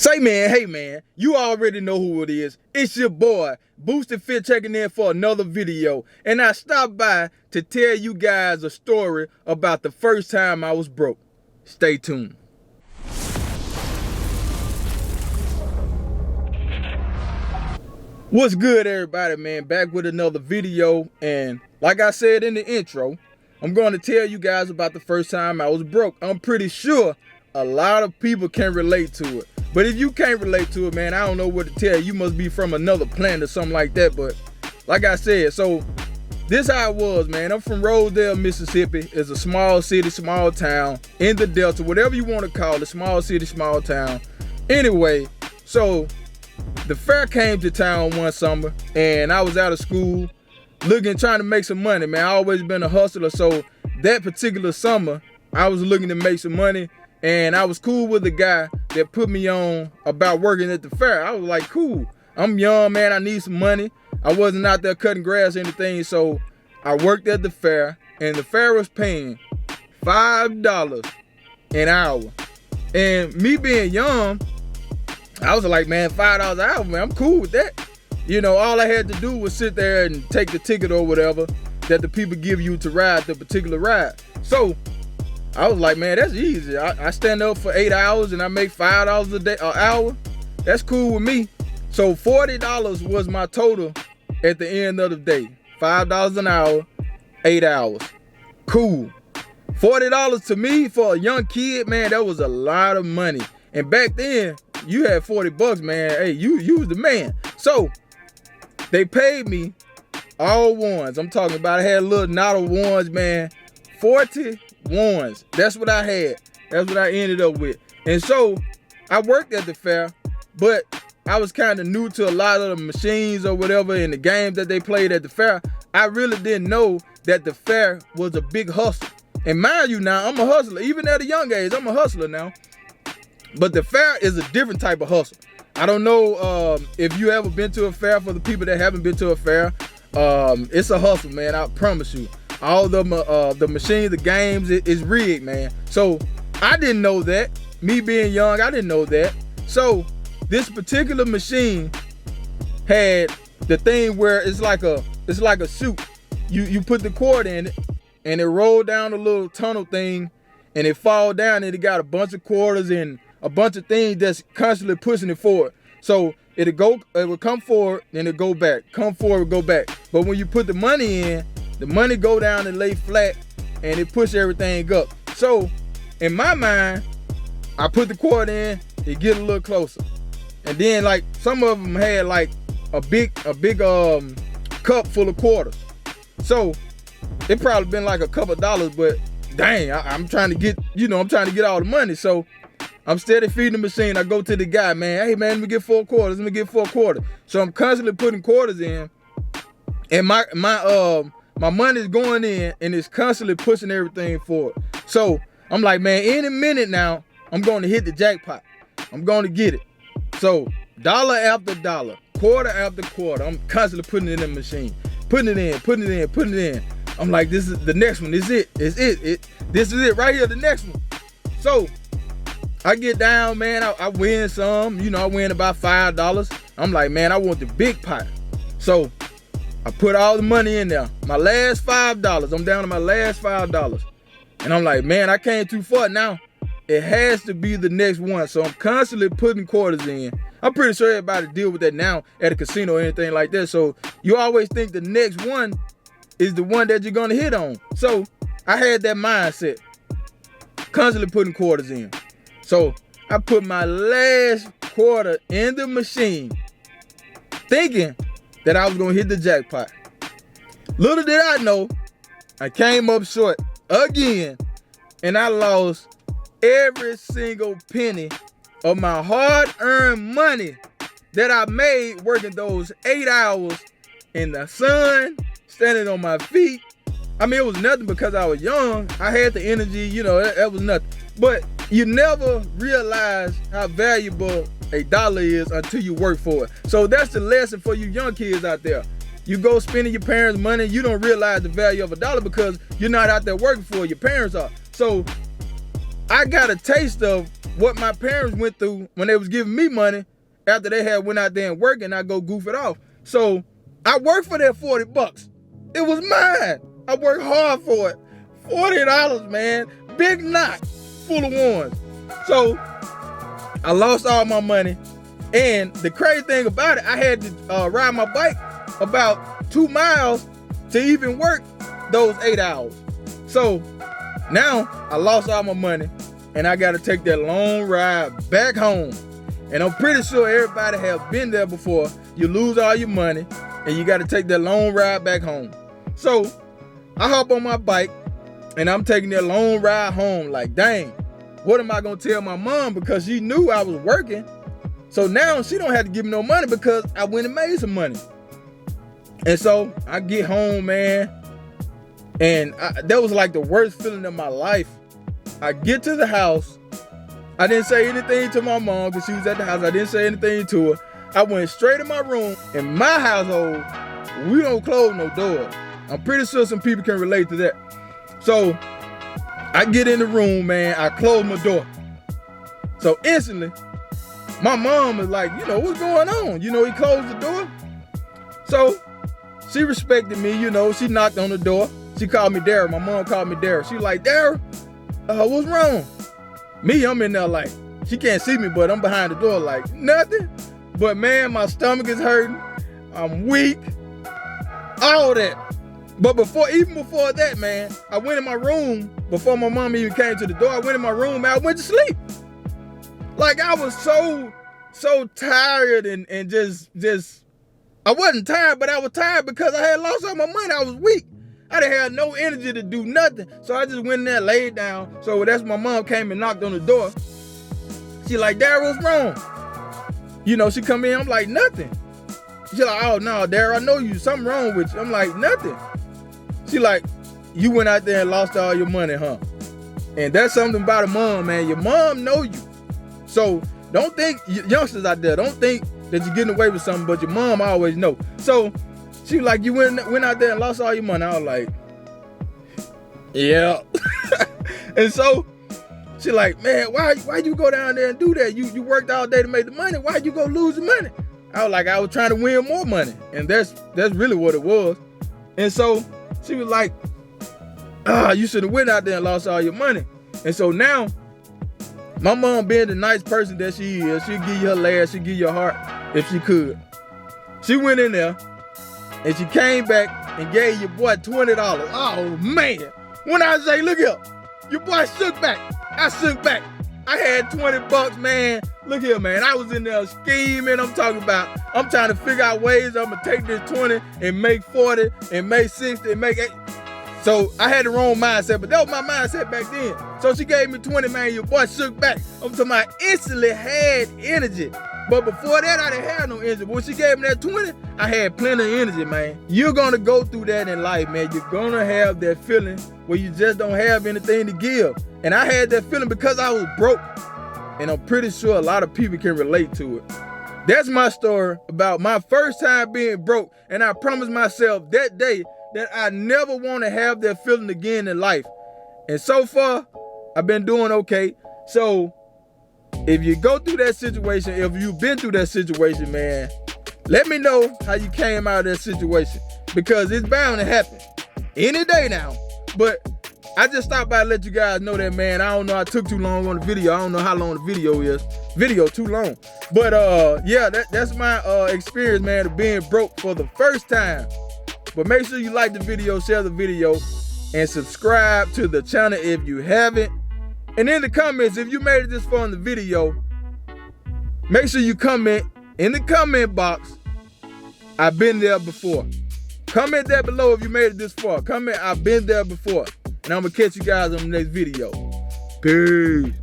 Hey man, you already know who it is. It's your boy, Boostedfit, checking in for another video. And I stopped by to tell you guys a story about the first time I was broke. Stay tuned. What's good, everybody, man? Back with another video. And like I said in the intro, I'm going to tell you guys about the first time I was broke. I'm pretty sure a lot of people can relate to it. But if you can't relate to it, man, I don't know what to tell you. You must be from another planet or something like that. But like I said, so this how it was, man. I'm from Rosedale, Mississippi. It's a small city, small town in the Delta, whatever you want to call it, small city, small town. Anyway, so the fair came to town one summer, and I was out of school trying to make some money, man. I always been a hustler, so that particular summer, I was looking to make some money. And I was cool with the guy that put me on about working at the fair. I was like, cool. I'm young, man. I need some money. I wasn't out there cutting grass or anything. So I worked at the fair, and the fair was paying $5 an hour. And me being young, I was like, man, $5 an hour, man, I'm cool with that. You know, all I had to do was sit there and take the ticket or whatever that the people give you to ride the particular ride. So I was like, man, that's easy. I stand up for 8 hours and I make $5 a day, an hour. That's cool with me. So $40 was my total at the end of the day. $5 an hour, 8 hours. Cool. $40 to me for a young kid, man, that was a lot of money. And back then, you had 40 bucks, man. Hey, you was the man. So they paid me all ones. I'm talking about, I had a little knot of ones, man. 40 ones. That's what I had. That's what I ended up with. And so I worked at the fair, but I was kind of new to a lot of the machines or whatever in the games that they played at the fair. I really didn't know that the fair was a big hustle. And mind you now, I'm a hustler. Even at a young age, I'm a hustler now. But the fair is a different type of hustle. I don't know if you ever been to a fair. For the people that haven't been to a fair, it's a hustle, man. I promise you. All the machines, the games, is rigged, man. So I didn't know that. Me being young, I didn't know that. So this particular machine had the thing where it's like a chute. You put the cord in it, and it rolled down a little tunnel thing, and it fall down, and it got a bunch of quarters and a bunch of things that's constantly pushing it forward. So it would come forward, then it go back, come forward, go back. But when you put the money in, the money go down and lay flat, and it push everything up. So in my mind, I put the cord in, it get a little closer. And then like some of them had like a big cup full of quarters. So it probably been like a couple dollars, but dang, I'm trying to get, I'm trying to get all the money. So I'm steady feeding the machine. I go to the guy, man, hey man, let me get 4 quarters, let me get 4 quarters. So I'm constantly putting quarters in, and my money's going in, and it's constantly pushing everything forward. So I'm like, man, any minute now, I'm going to hit the jackpot. I'm going to get it. So dollar after dollar, quarter after quarter, I'm constantly putting it in the machine, putting it in. I'm like, this is the next one. This is it. This is it right here, the next one. So I get down, man. I win some. I win about $5. I'm like, man, I want the big pot. So I put all the money in there. My last $5. I'm down to my last $5. And I'm like, man, I came too far now. It has to be the next one. So I'm constantly putting quarters in. I'm pretty sure everybody deal with that now at a casino or anything like that. So you always think the next one is the one that you're gonna hit on. So I had that mindset, constantly putting quarters in. So I put my last quarter in the machine, thinking that I was gonna hit the jackpot. Little did I know, I came up short again, and I lost every single penny of my hard-earned money that I made working those 8 hours in the sun, standing on my feet. I mean, it was nothing because I was young. I had the energy, that was nothing. But you never realize how valuable a dollar is until you work for it. So that's the lesson for you young kids out there. You go spending your parents' money, you don't realize the value of a dollar because you're not out there working for it. Your parents are. So I got a taste of what my parents went through when they was giving me money after they had went out there and worked and I go goof it off. So I worked for that $40. It was mine. I worked hard for it. $40, man. Big knot full of ones. So I lost all my money. And the crazy thing about it, I had to ride my bike about 2 miles to even work those 8 hours. So now I lost all my money and I got to take that long ride back home. And I'm pretty sure everybody have been there before. You lose all your money and you got to take that long ride back home. So I hop on my bike and I'm taking that long ride home like, dang, what am I going to tell my mom? Because she knew I was working. So now she don't have to give me no money because I went and made some money. And so I get home, man, and that was like the worst feeling of my life. I get to the house. I didn't say anything to my mom because she was at the house. I didn't say anything to her. I went straight in my room. In my household, we don't close no doors. I'm pretty sure some people can relate to that. So I get in the room, man. I close my door. So instantly, my mom is like, you know, what's going on? You know, he closed the door. So she respected me, you know. She knocked on the door. She called me Daryl. My mom called me Daryl. She like, Daryl, what's wrong? Me, I'm in there like, she can't see me, but I'm behind the door like, nothing. But man, my stomach is hurting. I'm weak. All that. But even before that, man, I went in my room before my mom even came to the door. I went in my room, man, I went to sleep. Like I was so tired and just, I wasn't tired, but I was tired because I had lost all my money. I was weak. I didn't have no energy to do nothing. So I just went in there, laid down. So that's when my mom came and knocked on the door. She like, Daryl, what's wrong? You know, she come in, I'm like, nothing. She like, oh no, Daryl, I know you, something wrong with you. I'm like, nothing. She like, you went out there and lost all your money, huh? And that's something about a mom, man. Your mom know you. So don't think, youngsters out there, don't think that you're getting away with something, but your mom always know. So she was like, you went out there and lost all your money. I was like, yeah. And so she like, man, why you go down there and do that? You worked all day to make the money. Why'd you go lose the money? I was like, I was trying to win more money. And that's really what it was. And so she was like, you should have went out there and lost all your money. And so now, my mom being the nice person that she is, she'd give you her laugh, she'd give you her heart if she could. She went in there and she came back and gave your boy $20. Oh man. When I say, look here, your boy shook back. I shook back. I had $20, man. Look here, man. I was in there scheming. I'm trying to figure out ways I'm gonna take this 20 and make 40 and make 60 and make 80. So I had the wrong mindset, but that was my mindset back then. So she gave me 20, man, your boy shook back. I'm talking about instantly had energy. But before that, I didn't have no energy. But when she gave me that 20, I had plenty of energy, man. You're gonna go through that in life, man. You're gonna have that feeling where you just don't have anything to give. And I had that feeling because I was broke. And I'm pretty sure a lot of people can relate to it. That's my story about my first time being broke. And I promised myself that day that I never want to have that feeling again in life. And so far, I've been doing okay. So if you go through that situation, if you've been through that situation, man, let me know how you came out of that situation. Because it's bound to happen any day now. But I just stopped by to let you guys know that, man. I don't know, I took too long on the video. I don't know how long the video is. Video too long. But yeah, that's my experience, man, of being broke for the first time. But make sure you like the video, share the video, and subscribe to the channel if you haven't. And in the comments, if you made it this far in the video, make sure you comment in the comment box, I've been there before. Comment that below if you made it this far. Comment, I've been there before. And I'm going to catch you guys on the next video. Peace.